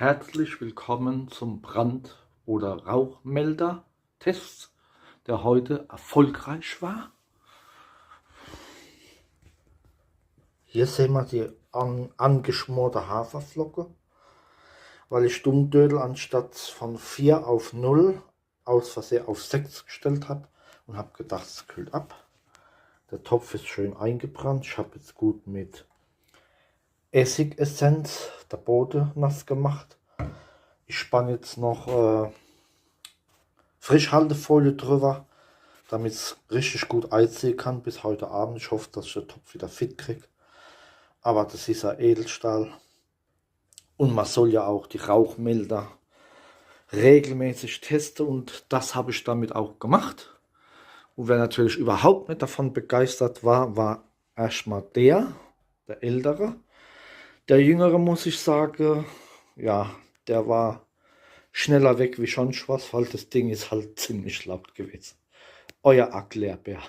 Herzlich willkommen zum Brand- oder Rauchmelder-Test, der heute erfolgreich war. Hier sehen wir die angeschmorte Haferflocke, weil ich Dummdödel anstatt von 4 auf 0 aus Versehen auf 6 gestellt habe und habe gedacht, es kühlt ab. Der Topf ist schön eingebrannt. Ich habe jetzt gut mit Essigessenz der Boden nass gemacht. Ich spanne jetzt noch Frischhaltefolie drüber, damit es richtig gut einziehen kann bis heute Abend. Ich hoffe, dass ich den Topf wieder fit kriege. Aber das ist ein Edelstahl. Und man soll ja auch die Rauchmelder regelmäßig testen und das habe ich damit auch gemacht. Und wer natürlich überhaupt nicht davon begeistert war, war erstmal der Ältere. Der Jüngere, muss ich sagen, ja, der war schneller weg wie schon was, weil das Ding ist halt ziemlich laut gewesen. Euer Erklärbär.